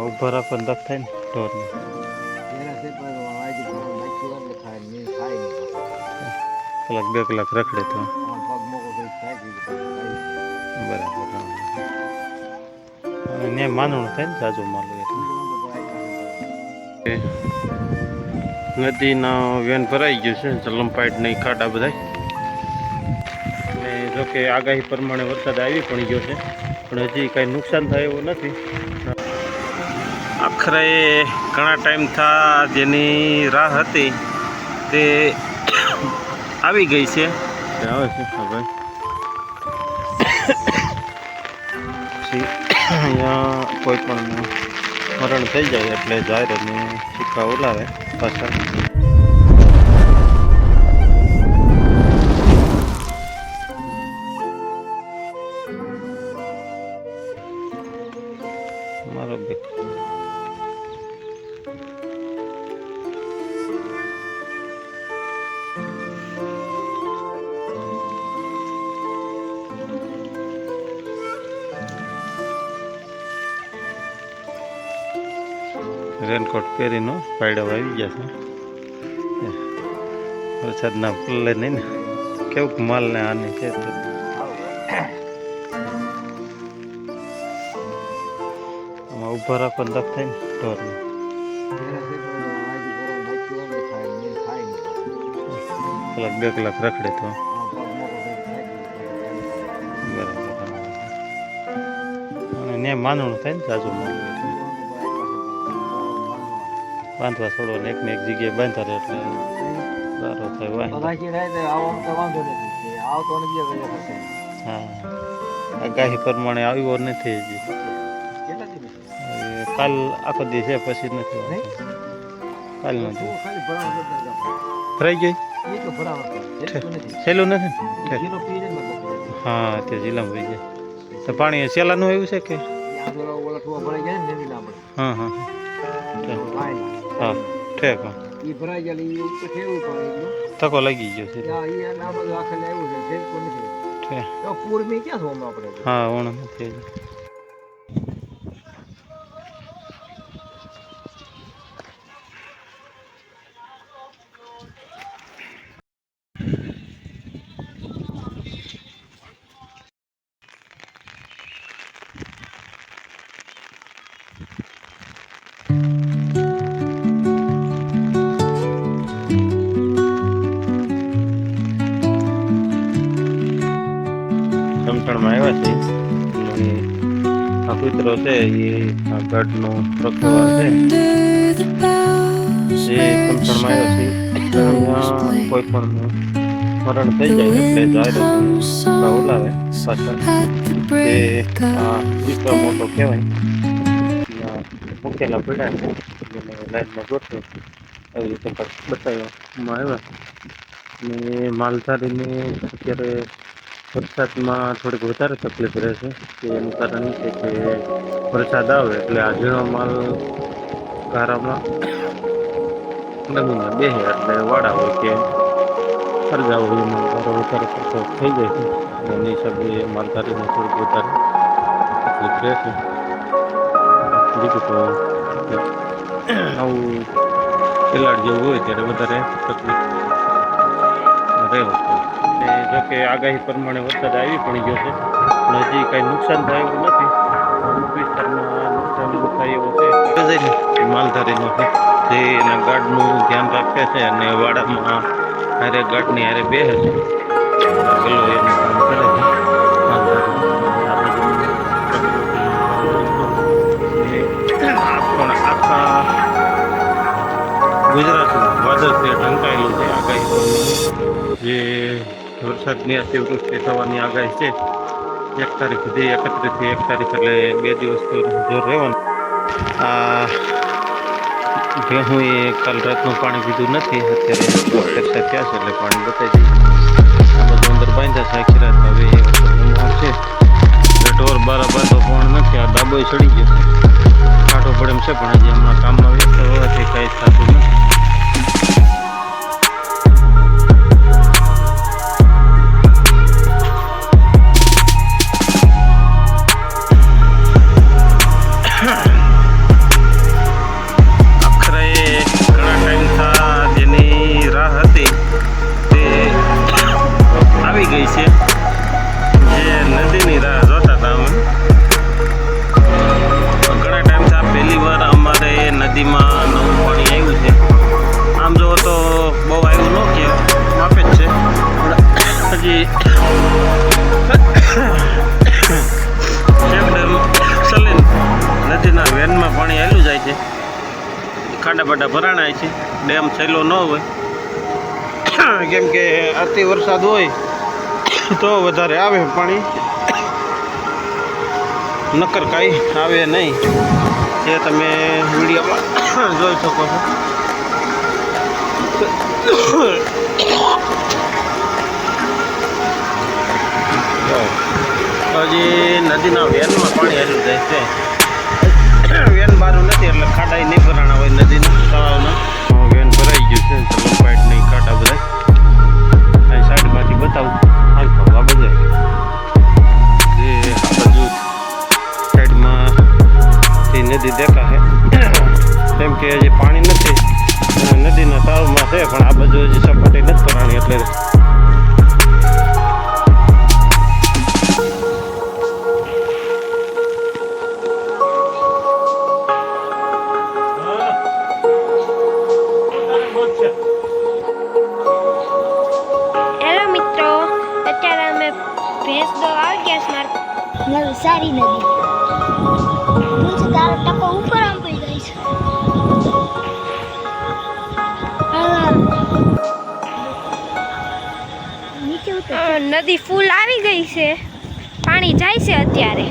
ઉભા રાખવાનું દખ થાય ને ઢોરને. કલાક 2 કલાક રખડે તો બરાબર. ને માનવું થાય ને જાજુ માલું એટલે નદીનો વેન ભરાઈ ગયું છે. જલમપાઈટ નહીં ખાડા બધા. અને જોકે આગાહી પ્રમાણે વરસાદ આવી પણ ગયો છે, પણ હજી કાંઈ નુકસાન થાય એવું નથી. આખરે ઘણા ટાઈમ થા જેની રાહ હતી તે આવી ગઈ છે. આવે છે ભાઈ. પછી અહીંયા કોઈ પણ મરણ થઈ જાય એટલે જાહેર અને સિક્કા ઉલાવે પાછા. મારો બેક રેનકોટ પહેરીને પાયડા આવી ગયા છે. વરસાદના પલ્લે નહીં ને કેવું માલ ને આને છે. આમાં ઊભા રાખવાનું દખ થાય ને ઢોરને. કલાક 2 કલાક રખડે તો બરાબર. અને ને માનવું થાય ને જાજુ માલું એટલે બાંધવા છોડો ને એકને એક જગ્યાએ બાંધતા રહે એટલે સારો થાય. હા, આગાહી પ્રમાણે આવ્યો નથી હજી. કાલ આખો દી છે પછી નથી. કાલ નથી ભરાઈ ગઈ. છેલ્લું નથી. હા, તે જિલ્લામાં ભરી જાય તો પાણી સેલાનું આવ્યું છે કે? હા હા હા, ઠેક. તકો લાગી ગયો છે. હા, ઓણ નથી. સમસણમાં આવ્યા છે. આ કૂતરો છે એ આ ગઢનો પ્રકવાર છે. જે સમસણમાં આવ્યો છે અહીંયા કોઈ પણ મરણ થઈ જાય એટલે જાહેર બોલાવે પાછળ. તે આ વિશ્વ મોટો કહેવાય. મૂકેલા પડ્યા છે એને લાઈનમાં ગોઠવે એવી રીતે બતાવવામાં આવ્યા. અને માલધારીને અત્યારે વરસાદમાં થોડીક વધારે તકલીફ રહે છે. કે એનું કારણ એ છે કે વરસાદ આવે એટલે આ ઝીણો માલ ગારામાં નદીમાં બેસે એટલે વાડા હોય કે ખરજા હોય એનો ગારો વધારે પડતો થઈ જાય છે. એની હિસાબે માલધારીને થોડીક વધારે તકલીફ રહે છે. બીજું તો આવું ખેલાડ જેવું હોય ત્યારે વધારે તકલીફ રહેવું. જોકે આગાહી પ્રમાણે વરસાદ આવી પણ ગયો છે, પણ હજી કાંઈ નુકસાન થાય એવું નથી. અમુક વિસ્તારમાં નુકસાન થાય એવું છે. માલધારીનું છે જે એના ગાર્ડનું ધ્યાન રાખે છે અને વાડામાં હારે ગાર્ડની હારે બેસે છે. ગલો એનું કામ કરે છે માલધારી. આખા ગુજરાતમાં વાદળથી ઢંકાયેલું છે આગાહી પ્રમાણે. જે વરસાદની અતિવૃષ્ટિ થવાની આગાહી છે 1 તારીખ સુધી, 31 થી 1 તારીખ એટલે 2 દિવસ તો જોર રહેવાનું. આ ભેહું એ કાલ રાતનું પાણી પીધું નથી. અત્યારે ચર્ચા થયા છે એટલે પાણી બતાવી દીધું. આ બધું અંદર બાંધ્યા છે આખી રાત. હવે એ છે ઢોર બારા બાંધો પણ નથી. આ ડાબો ચડી ગયો છે, કાંટો પડે એમ છે, પણ હજી હમણાં કામમાં વ્યસ્ત હોવાથી કાંઈ થતું નથી. ખાડા બાડા ભરાણાય છે. ડેમ સહેલો ન હોય કેમ કે અતિ વરસાદ હોય તો વધારે આવે પાણી, નકર કાંઈ આવે નહીં. જે તમે વિડીયોમાં જોઈ શકો છો. હજી નદીના વેનમાં પાણી હાલ્યું જાય છે. વેન બારું નથી એટલે ખાડા નહીં ભરાણા હોય નદીના તળાવના. વેન ભરાઈ ગયું છે તો લંબાઈટ નહીં ખાડા બધા. અહીં સાઈડમાંથી બતાવું હાલ તો આ બધા જે આ બાજુ સાઈડમાંથી નદી દેખાશે કેમ કે હજી પાણી નથી નદીના તળાવમાં છે, પણ આ બાજુ હજી સપાટી નથી ભરાણી એટલે ભેંસ દો આવી ગયા છે મારે નવી સારી નદી નીચે તારો ટકો ઉપર આમ પડી જાય છે. નીચે નદી ફૂલ આવી ગઈ છે, પાણી જાય છે અત્યારે.